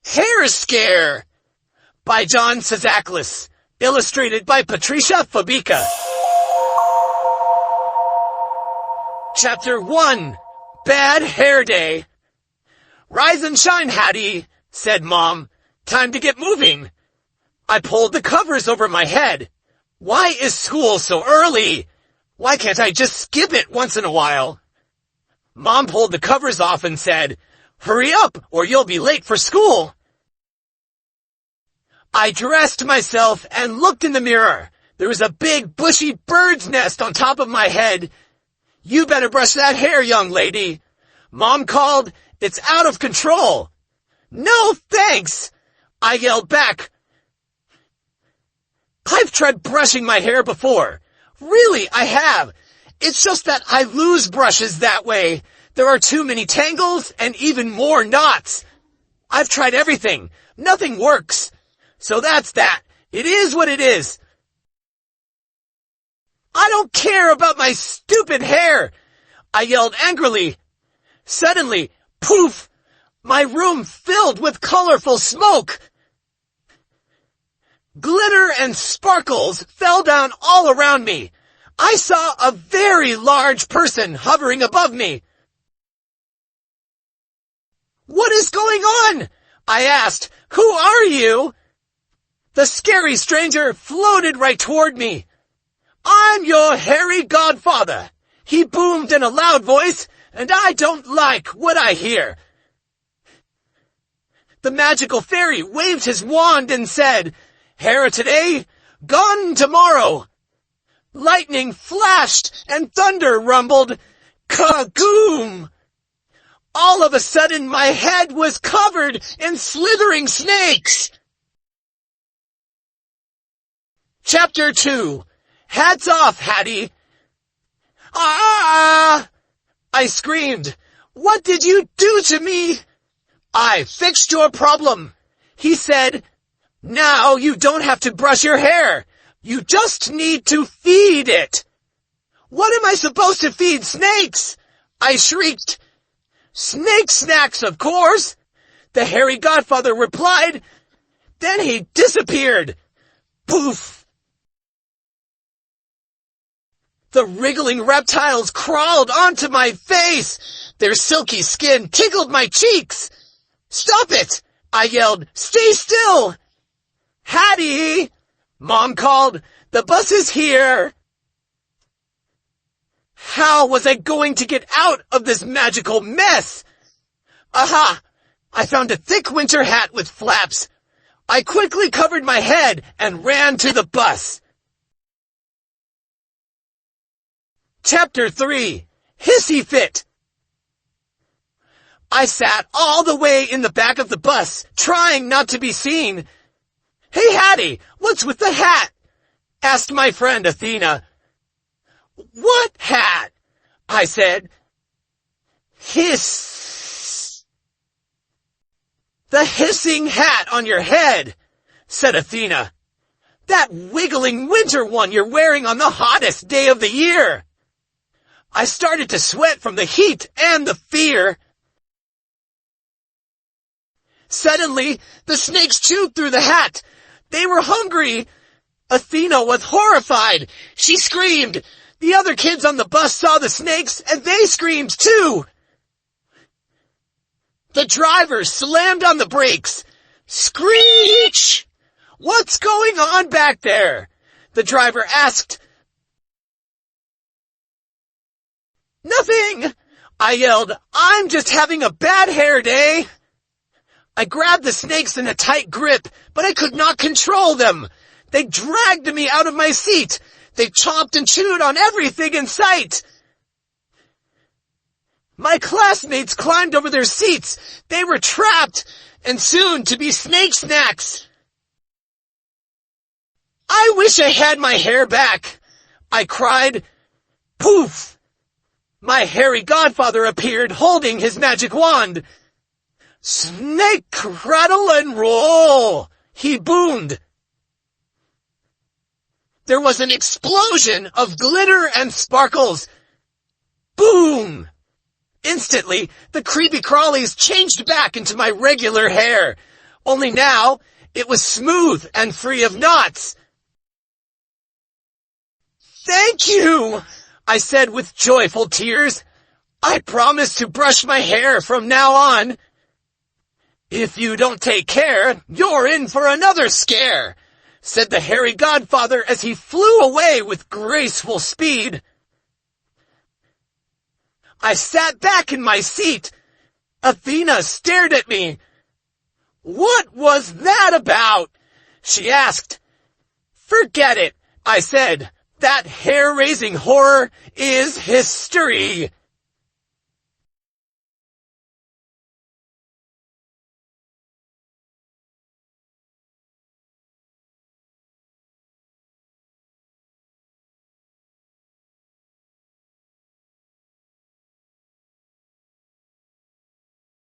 Hair Scare by John Sazaklis, illustrated by Patricia Fabica. Chapter 1. Bad Hair Day. "Rise and shine, Hattie," said Mom. "Time to get moving." I pulled the covers over my head. Why is school so early? Why can't I just skip it once in a while? Mom pulled the covers off and said, "Hurry up or you'll be late for school." I dressed myself and looked in the mirror. There was a big bushy bird's nest on top of my head. "You better brush that hair, young lady." Mom called, "It's out of control." "No, thanks," I yelled back. I've tried brushing my hair before. Really, I have. It's just that I lose brushes that way. There are too many tangles and even more knots. I've tried everything. Nothing works. So that's that. It is what it is. "I don't care about my stupid hair," I yelled angrily. Suddenly, poof, my room filled with colorful smoke. Glitter and sparkles fell down all around me. I saw a very large person hovering above me. "What is going on?" I asked. "Who are you?" The scary stranger floated right toward me. "I'm your hairy godfather," he boomed in a loud voice, "and I don't like what I hear." The magical fairy waved his wand and said, "Hair today, gone tomorrow." Lightning flashed and thunder rumbled. Kagoom! All of a sudden, my head was covered in slithering snakes. Chapter 2. Hats off, Hattie. "Ah!" I screamed. "What did you do to me?" "I fixed your problem," he said. "Now you don't have to brush your hair. You just need to feed it." "What am I supposed to feed snakes?" I shrieked. "Snake snacks, of course," the hairy godfather replied. Then he disappeared. Poof! The wriggling reptiles crawled onto my face. Their silky skin tickled my cheeks. "Stop it!" I yelled. "Stay still!" "Hattie!" Mom called. "The bus is here." How was I going to get out of this magical mess? Aha! I found a thick winter hat with flaps. I quickly covered my head and ran to the bus. Chapter 3. Hissy Fit. I sat all the way in the back of the bus, trying not to be seen. "Hey, Hattie, what's with the hat?" asked my friend Athena. "What hat?" I said. "Hiss." "The hissing hat on your head," said Athena. "That wiggling winter one you're wearing on the hottest day of the year." I started to sweat from the heat and the fear. Suddenly, the snakes chewed through the hat. They were hungry. Athena was horrified. She screamed. The other kids on the bus saw the snakes, and they screamed too. The driver slammed on the brakes. "Screech! What's going on back there?" the driver asked. "Nothing," I yelled. "I'm just having a bad hair day." I grabbed the snakes in a tight grip, but I could not control them. They dragged me out of my seat. They chomped and chewed on everything in sight. My classmates climbed over their seats. They were trapped and soon to be snake snacks. "I wish I had my hair back," I cried. Poof! My hairy godfather appeared holding his magic wand. "Snake rattle and roll," he boomed. There was an explosion of glitter and sparkles. Boom! Instantly, the creepy crawlies changed back into my regular hair. Only now, it was smooth and free of knots. "Thank you," I said with joyful tears. "I promise to brush my hair from now on." "If you don't take care, you're in for another scare," said the hairy godfather as he flew away with graceful speed. I sat back in my seat. Athena stared at me. "What was that about?" she asked. "Forget it," I said. "That hair-raising horror is history."